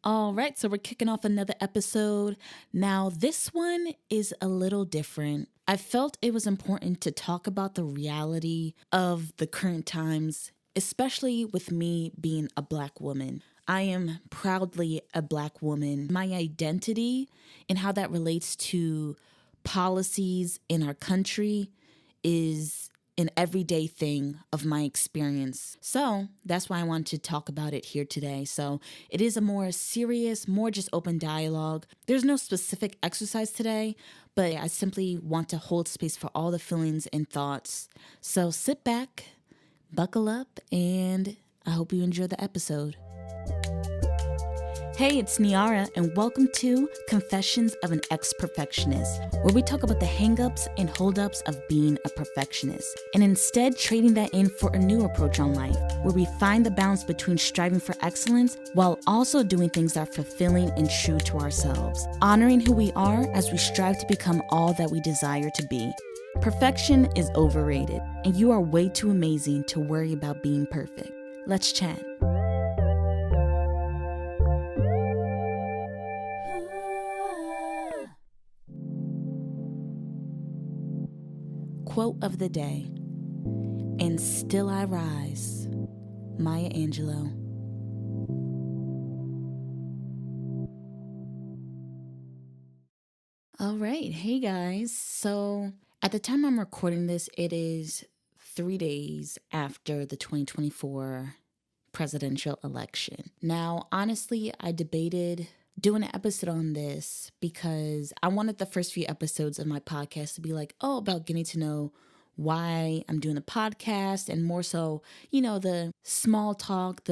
All right, so we're kicking off another episode. Now, this one is a little different. I felt it was important to talk about the reality of the current times, especially with me being a Black woman. I am proudly a Black woman. My identity and how that relates to policies in our country is an everyday thing of my experience. So that's why I want to talk about it here today. So it is a more serious, more just open dialogue. There's no specific exercise today, but I simply want to hold space for all the feelings and thoughts. So sit back, buckle up, and I hope you enjoy the episode. Hey, it's Niara, and welcome to Confessions of an Ex-Perfectionist, where we talk about the hangups and holdups of being a perfectionist, and instead trading that in for a new approach on life, where we find the balance between striving for excellence while also doing things that are fulfilling and true to ourselves, honoring who we are as we strive to become all that we desire to be. Perfection is overrated, and you are way too amazing to worry about being perfect. Let's chat. Quote of the day: "And still I rise." Maya Angelou. All right, hey guys. So at the time I'm recording this, it is 3 days after the 2024 presidential election. Now, honestly, I debated doing an episode on this because I wanted the first few episodes of my podcast to be like, about getting to know why I'm doing the podcast, and more so, the small talk,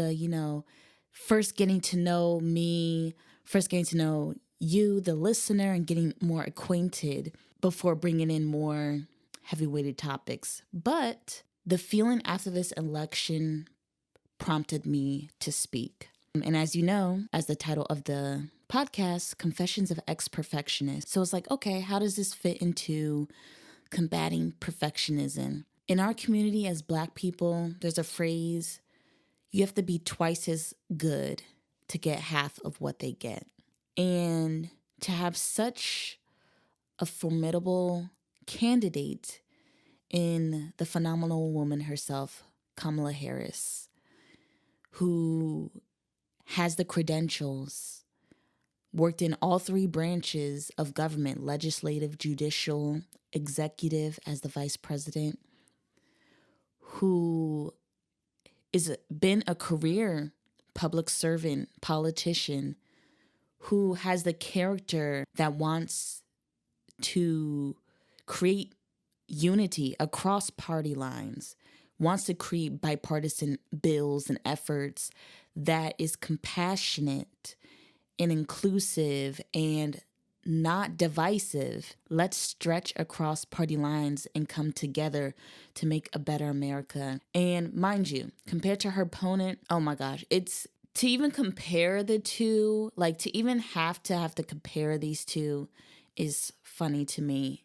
first getting to know me, first getting to know you, the listener, and getting more acquainted before bringing in more heavy-weighted topics. But the feeling after this election prompted me to speak. And as you know, as the title of the podcast, Confessions of Ex-Perfectionist. So it's like, okay, how does this fit into combating perfectionism? In our community as Black people, there's a phrase: you have to be twice as good to get half of what they get. And to have such a formidable candidate in the phenomenal woman herself, Kamala Harris, who has the credentials, worked in all three branches of government: legislative, judicial, executive, as the vice president, who is been a career public servant, politician, who has the character that wants to create unity across party lines, wants to create bipartisan bills and efforts that is compassionate and inclusive and not divisive. Let's stretch across party lines and come together to make a better America. And mind you, compared to her opponent, oh my gosh, it's to even compare the two, like to even have to compare these two is funny to me.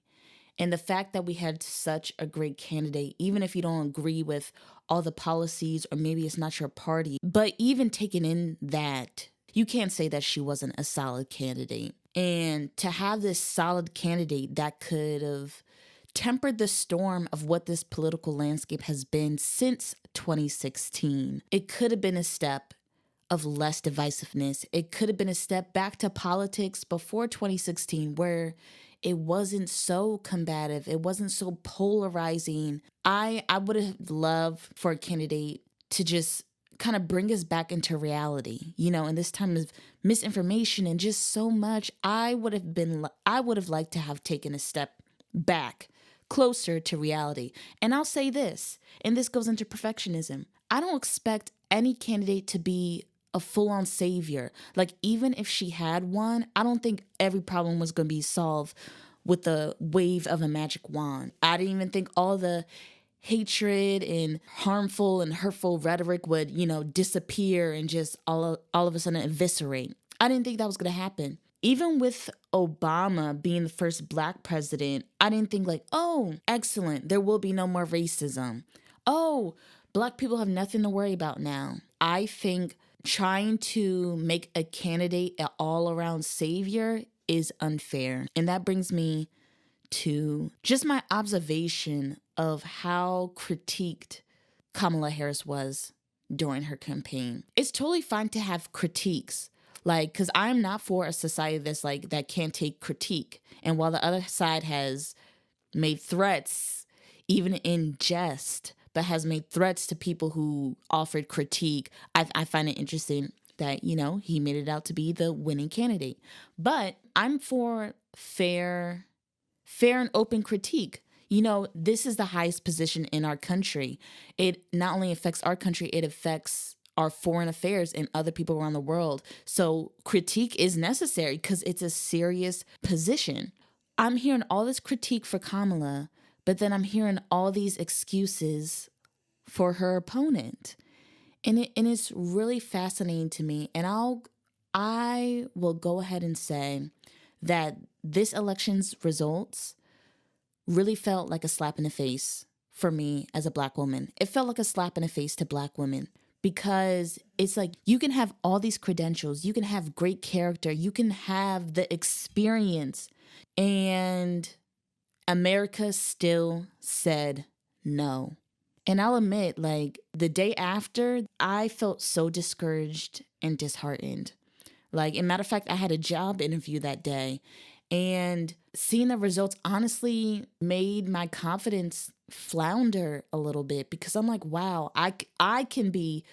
And the fact that we had such a great candidate, even if you don't agree with all the policies or maybe it's not your party, but even taking in that, you can't say that she wasn't a solid candidate. And to have this solid candidate that could have tempered the storm of what this political landscape has been since 2016, it could have been a step of less divisiveness. It could have been a step back to politics before 2016 where it wasn't so combative. It wasn't so polarizing. I would have loved for a candidate to just kind of bring us back into reality, in this time of misinformation and just so much. I would have liked to have taken a step back, closer to reality. And I'll say this, and this goes into perfectionism: I don't expect any candidate to be a full-on savior. Like, even if she had one, I don't think every problem was going to be solved with the wave of a magic wand. I didn't even think all the hatred and harmful and hurtful rhetoric would, disappear and just all of a sudden eviscerate. I didn't think that was going to happen. Even with Obama being the first Black president, I didn't think like, oh, excellent, there will be no more racism. Oh, Black people have nothing to worry about now. I think trying to make a candidate an all-around savior is unfair. And that brings me to just my observation of how critiqued Kamala Harris was during her campaign. It's totally fine to have critiques, like, because I'm not for a society that's like that can't take critique. And while the other side has made threats, even in jest, but has made threats to people who offered critique, I find it interesting that, he made it out to be the winning candidate. But I'm for fair and open critique. This is the highest position in our country. It not only affects our country, it affects our foreign affairs and other people around the world. So critique is necessary because it's a serious position. I'm hearing all this critique for Kamala, but then I'm hearing all these excuses for her opponent. And it's really fascinating to me. And I will go ahead and say that this election's results really felt like a slap in the face for me as a Black woman. It felt like a slap in the face to Black women because it's like you can have all these credentials, you can have great character, you can have the experience, and America still said no. And I'll admit, like, the day after, I felt so discouraged and disheartened. Like, as a matter of fact, I had a job interview that day, and seeing the results honestly made my confidence flounder a little bit because I'm like, wow, I can be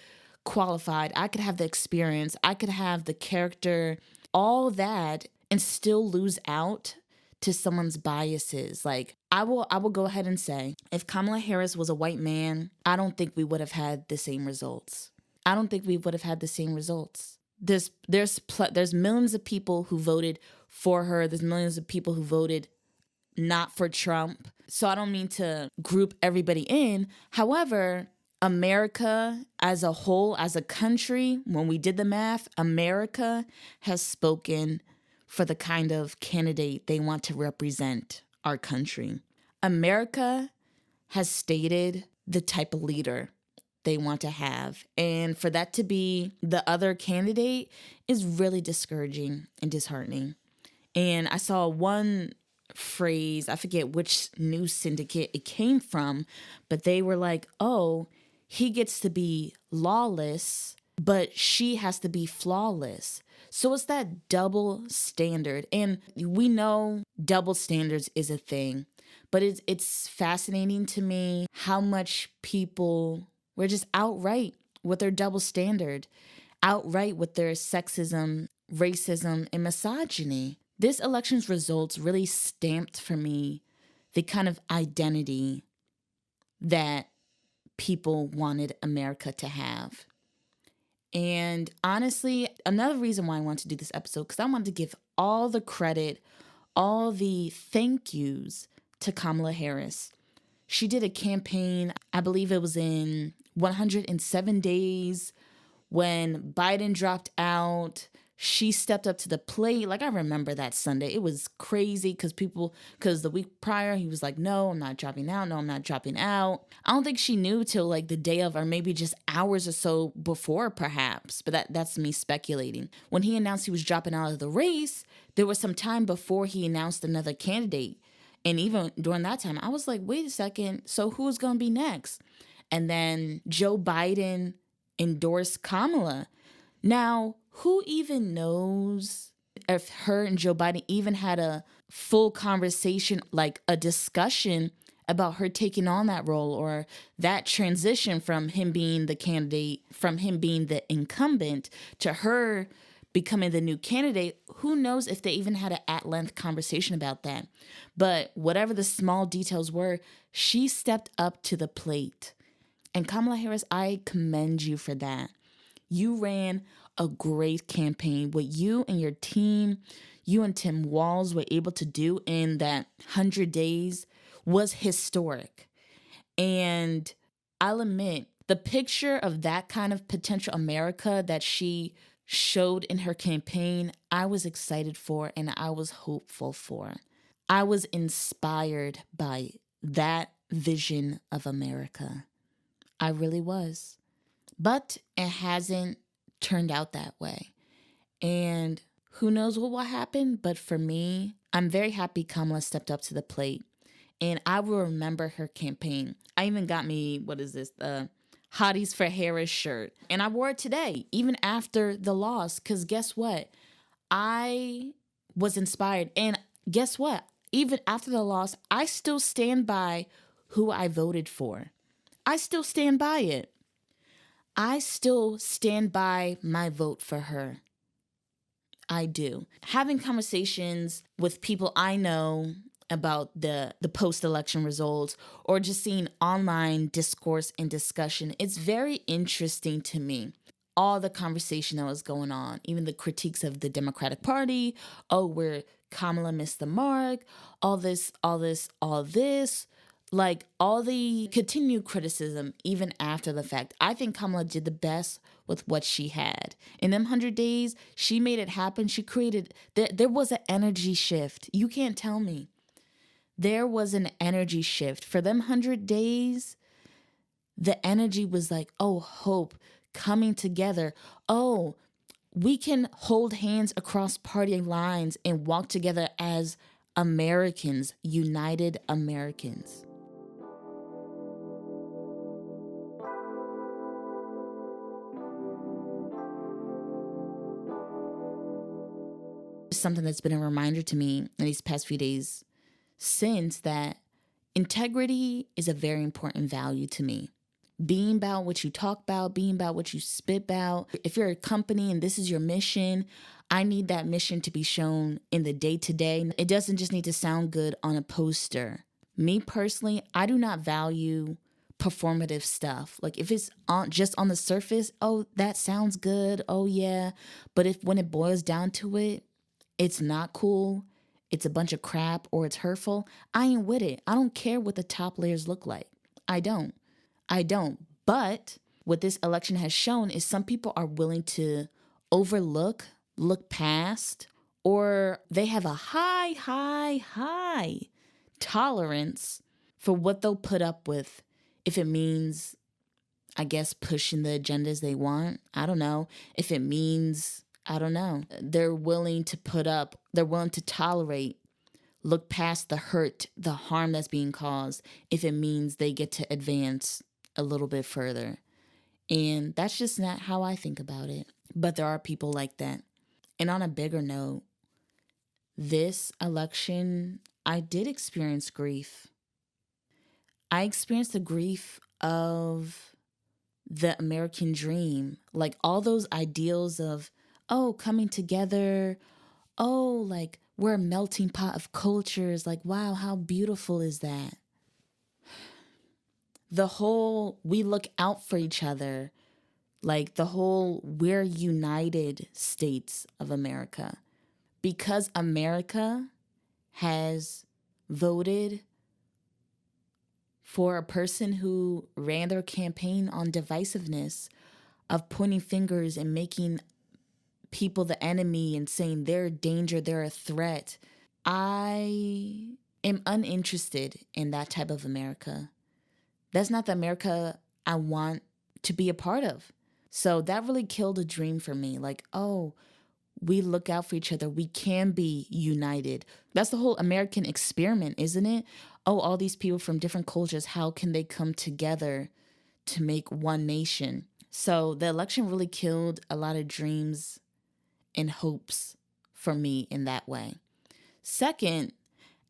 qualified. I could have the experience. I could have the character, all that, and still lose out to someone's biases. Like, I will go ahead and say, if Kamala Harris was a white man, I don't think we would have had the same results. I don't think we would have had the same results. There's millions of people who voted for her. There's millions of people who voted not for Trump. So I don't mean to group everybody in. However, America as a whole, as a country, when we did the math, America has spoken for the kind of candidate they want to represent our country. America has stated the type of leader they want to have. And for that to be the other candidate is really discouraging and disheartening. And I saw one phrase, I forget which news syndicate it came from, but they were like, oh, he gets to be lawless, but she has to be flawless. So it's that double standard. And we know double standards is a thing, but it's fascinating to me how much people were just outright with their double standard, outright with their sexism, racism, and misogyny. This election's results really stamped for me the kind of identity that people wanted America to have. And honestly, another reason why I wanted to do this episode, because I wanted to give all the credit, all the thank yous to Kamala Harris. She did a campaign, I believe it was in 107 days, when Biden dropped out. She stepped up to the plate. Like, I remember that Sunday. It was crazy because the week prior, he was like, no, I'm not dropping out. No, I'm not dropping out. I don't think she knew till like the day of, or maybe just hours or so before, perhaps. But that's me speculating. When he announced he was dropping out of the race, there was some time before he announced another candidate. And even during that time, I was like, wait a second. So who's going to be next? And then Joe Biden endorsed Kamala. Now, who even knows if her and Joe Biden even had a full conversation, like a discussion about her taking on that role, or that transition from him being the candidate, from him being the incumbent to her becoming the new candidate. Who knows if they even had an at-length conversation about that. But whatever the small details were, she stepped up to the plate. And Kamala Harris, I commend you for that. You ran a great campaign. What you and your team, you and Tim Walz were able to do in that 100 days was historic. And I'll admit, the picture of that kind of potential America that she showed in her campaign, I was excited for and I was hopeful for. I was inspired by that vision of America. I really was. But it hasn't turned out that way. And who knows what will happen, but for me, I'm very happy Kamala stepped up to the plate. And I will remember her campaign. I even got me, what is this, the Hotties for Harris shirt. And I wore it today, even after the loss, because guess what? I was inspired. And guess what? Even after the loss, I still stand by who I voted for. I still stand by it. I still stand by my vote for her. I do. Having conversations with people I know about the post-election results, or just seeing online discourse and discussion, it's very interesting to me. All the conversation that was going on, even the critiques of the Democratic Party, oh, where Kamala missed the mark, all this, like all the continued criticism, even after the fact. I think Kamala did the best with what she had. In them 100 days, she made it happen. She created, there was an energy shift. You can't tell me. There was an energy shift. For them 100 days, the energy was like, oh, hope, coming together. Oh, we can hold hands across party lines and walk together as Americans, united Americans. Something that's been a reminder to me in these past few days since that integrity is a very important value to me. Being about what you talk about, being about what you spit about. If you're a company and this is your mission, I need that mission to be shown in the day-to-day. It doesn't just need to sound good on a poster. Me personally, I do not value performative stuff. Like if it's just on the surface, oh, that sounds good. Oh yeah. But when it boils down to it, it's not cool, it's a bunch of crap, or it's hurtful, I ain't with it. I don't care what the top layers look like. I don't. But what this election has shown is some people are willing to look past, or they have a high tolerance for what they'll put up with if it means, I guess, pushing the agendas they want. I don't know. If it means, I don't know. They're willing to tolerate, look past the hurt, the harm that's being caused, if it means they get to advance a little bit further. And that's just not how I think about it. But there are people like that. And on a bigger note, this election, I did experience grief. I experienced the grief of the American dream, like all those ideals of, oh, coming together, oh, like we're a melting pot of cultures, like, wow, how beautiful is that? The whole, we look out for each other, like the whole, we're United States of America. Because America has voted for a person who ran their campaign on divisiveness, of pointing fingers and making people the enemy and saying they're a danger, they're a threat. I am uninterested in that type of America. That's not the America I want to be a part of. So that really killed a dream for me. Like, oh, we look out for each other. We can be united. That's the whole American experiment, isn't it? Oh, all these people from different cultures, how can they come together to make one nation? So the election really killed a lot of dreams and hopes for me in that way. Second,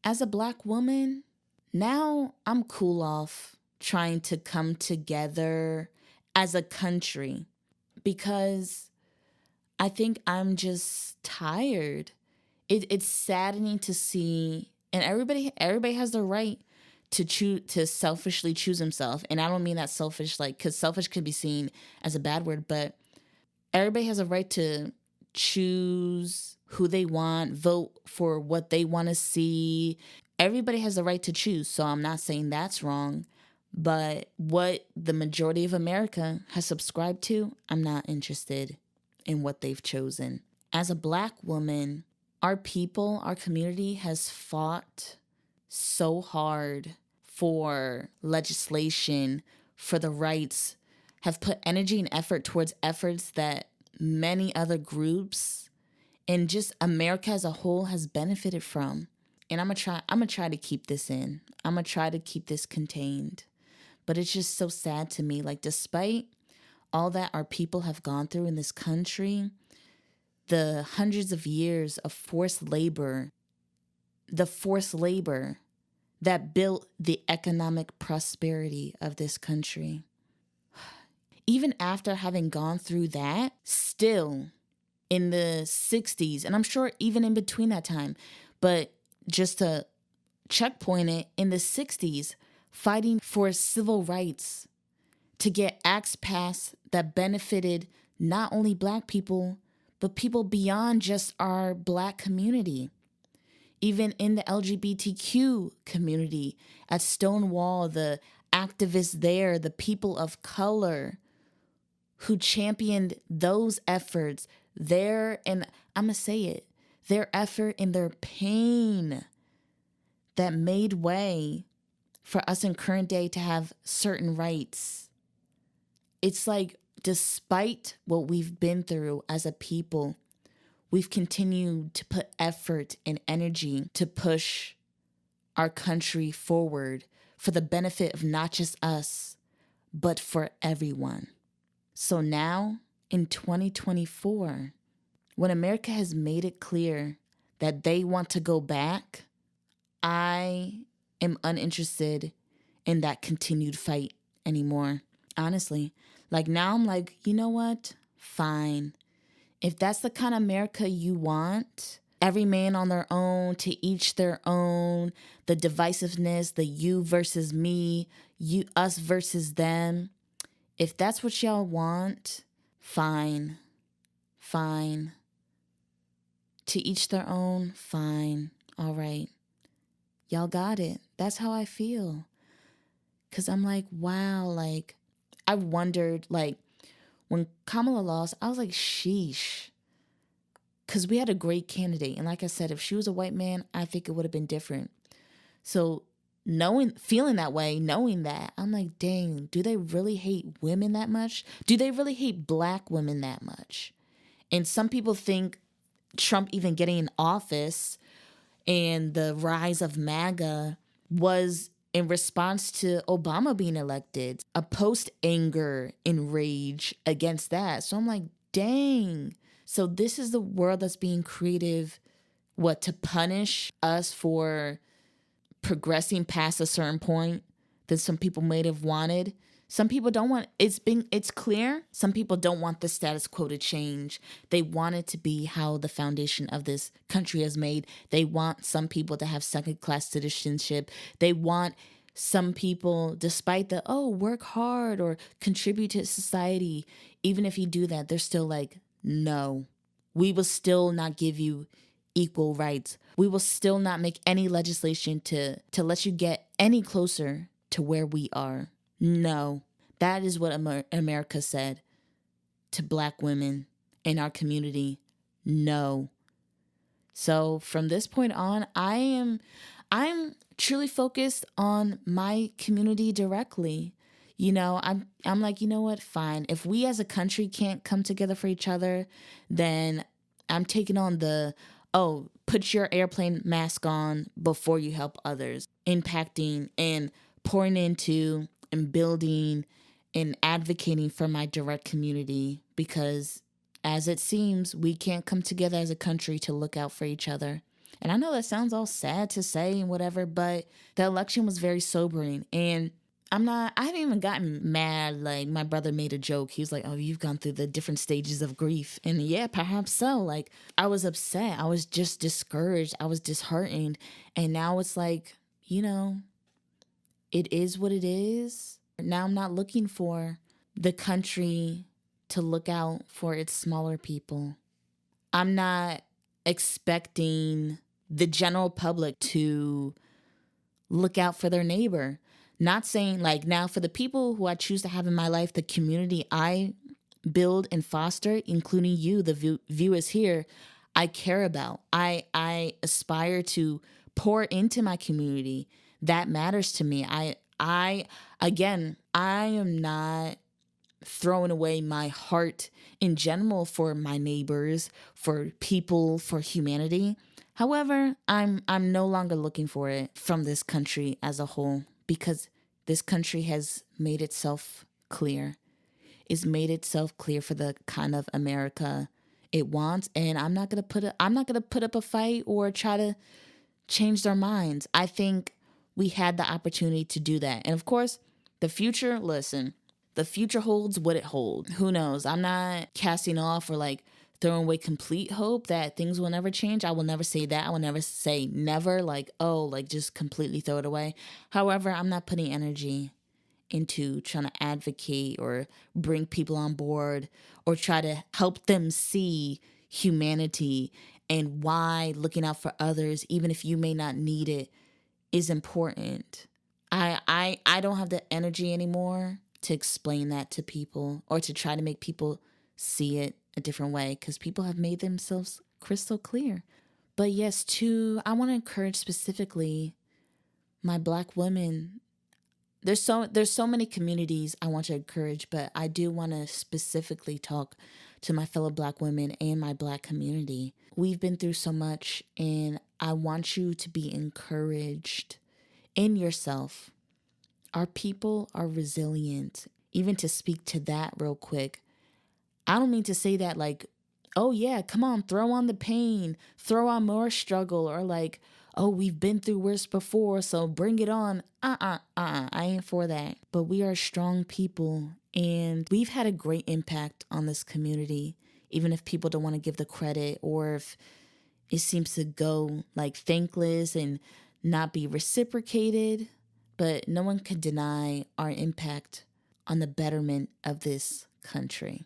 as a Black woman, now I'm cool off trying to come together as a country because I think I'm just tired. It's saddening to see, and everybody has the right to selfishly choose himself. And I don't mean that selfish, like, because selfish could be seen as a bad word, but everybody has a right to choose who they want, vote for what they want to see. Everybody has the right to choose. So I'm not saying that's wrong. But what the majority of America has subscribed to, I'm not interested in what they've chosen. As a Black woman, our people, our community has fought so hard for legislation, for the rights, have put energy and effort towards efforts that many other groups and just America as a whole has benefited from. And I'm gonna try to keep this in. I'm gonna try to keep this contained. But it's just so sad to me. Like, despite all that our people have gone through in this country, the hundreds of years of the forced labor that built the economic prosperity of this country. Even after having gone through that, still in the 60s, and I'm sure even in between that time, but just to checkpoint it, in the 60s, fighting for civil rights to get acts passed that benefited not only Black people, but people beyond just our Black community. Even in the LGBTQ community, at Stonewall, the activists there, the people of color who championed those efforts, and I'm going to say it, their effort and their pain that made way for us in current day to have certain rights. It's like, despite what we've been through as a people, we've continued to put effort and energy to push our country forward for the benefit of not just us, but for everyone. So now, in 2024, when America has made it clear that they want to go back, I am uninterested in that continued fight anymore. Honestly, like now I'm like, you know what? Fine. If that's the kind of America you want, every man on their own, to each their own, the divisiveness, the you versus me, us versus them. If that's what y'all want, fine. Fine. To each their own, fine. All right. Y'all got it. That's how I feel. Because I'm like, wow, like, I wondered, like, when Kamala lost, I was like, sheesh. Because we had a great candidate. And like I said, if she was a white man, I think it would have been different. So feeling that way, knowing that, I'm like, dang, do they really hate women that much? Do they really hate Black women that much? And some people think Trump even getting in office and the rise of MAGA was in response to Obama being elected, a post-anger and rage against that. So I'm like, dang. So this is the world that's being creative, to punish us for progressing past a certain point that some people might have wanted. Some people don't want, it's clear, some people don't want the status quo to change. They want it to be how the foundation of this country is made. They want some people to have second-class citizenship. They want some people, despite work hard or contribute to society, even if you do that, they're still like, no, we will still not give you equal rights. We will still not make any legislation to let you get any closer to where we are. No, that is what America said to Black women in our community. No. So from this point on, I'm truly focused on my community directly. You know, I'm like, you know what? Fine. If we as a country can't come together for each other, then I'm taking on put your airplane mask on before you help others, impacting and pouring into and building and advocating for my direct community, because as it seems, we can't come together as a country to look out for each other. And I know that sounds all sad to say and whatever, but the election was very sobering. And I haven't even gotten mad. Like, my brother made a joke. He was like, oh, you've gone through the different stages of grief. And yeah, perhaps so. Like, I was upset. I was just discouraged. I was disheartened. And now it's like, you know, it is what it is. Now I'm not looking for the country to look out for its smaller people. I'm not expecting the general public to look out for their neighbor. Not saying, like, now for the people who I choose to have in my life, the community I build and foster, including you, the viewers here, I care about. I aspire to pour into my community. That matters to me. Again, I am not throwing away my heart in general for my neighbors, for people, for humanity. However, I'm no longer looking for it from this country as a whole, because this country has made itself clear. It's made itself clear for the kind of America it wants, and I'm not gonna put up a fight or try to change their minds. I think we had the opportunity to do that. And of course, the future, listen, the future holds what it holds. Who knows? I'm not casting off or like throwing away complete hope that things will never change. I will never say that. I will never say never, like, oh, like just completely throw it away. However, I'm not putting energy into trying to advocate or bring people on board or try to help them see humanity and why looking out for others, even if you may not need it, is important. I don't have the energy anymore to explain that to people or to try to make people see it a different way, because people have made themselves crystal clear. But yes, I want to encourage specifically my Black women. There's so many communities I want to encourage, but I do want to specifically talk to my fellow Black women and my Black community. We've been through so much, and I want you to be encouraged in yourself. Our people are resilient. Even to speak to that real quick, I don't mean to say that like, oh yeah, come on, throw on the pain, throw on more struggle, or like, oh, we've been through worse before, so bring it on. I ain't for that. But we are strong people, and we've had a great impact on this community, even if people don't want to give the credit, or if it seems to go like thankless and not be reciprocated. But no one can deny our impact on the betterment of this country.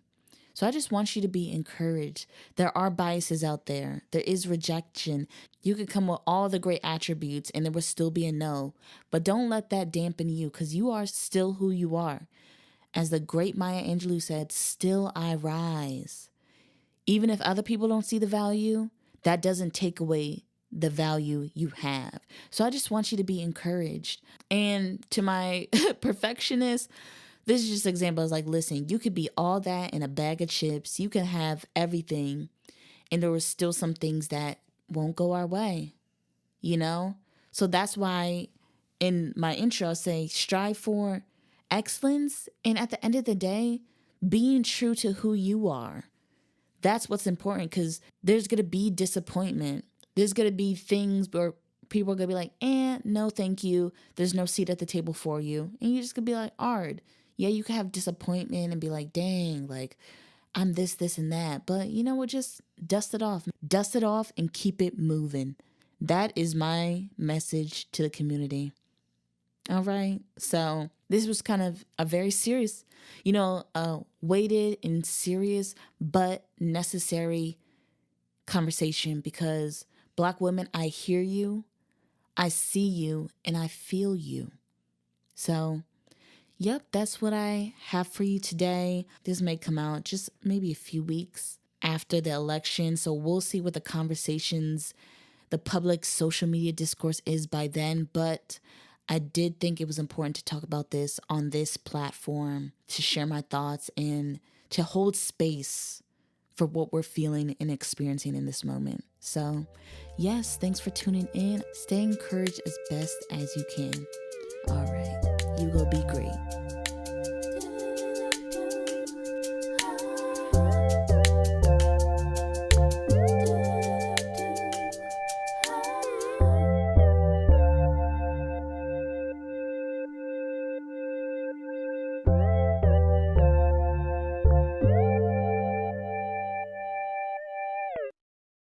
So I just want you to be encouraged. There are biases out there. There is rejection. You could come with all the great attributes and there will still be a no. But don't let that dampen you, because you are still who you are. As the great Maya Angelou said, still I rise. Even if other people don't see the value, that doesn't take away the value you have. So I just want you to be encouraged. And to my perfectionist, this is just an example. I was like, listen, you could be all that in a bag of chips. You can have everything. And there were still some things that won't go our way, you know? So that's why in my intro, I say strive for excellence. And at the end of the day, being true to who you are. That's what's important, because there's going to be disappointment. There's going to be things where people are going to be like, no, thank you. There's no seat at the table for you. And you're just going to be like, Ard. Yeah, you could have disappointment and be like, dang, like I'm this, and that. But you know what? Just dust it off. Dust it off and keep it moving. That is my message to the community. All right. So this was kind of a very serious, weighted and serious but necessary conversation, because Black women, I hear you, I see you, and I feel you. So yep, that's what I have for you today. This may come out just maybe a few weeks after the election. So we'll see what the conversations, the public social media discourse is by then. But I did think it was important to talk about this on this platform, to share my thoughts and to hold space for what we're feeling and experiencing in this moment. So yes, thanks for tuning in. Stay encouraged as best as you can. All right, you go be great.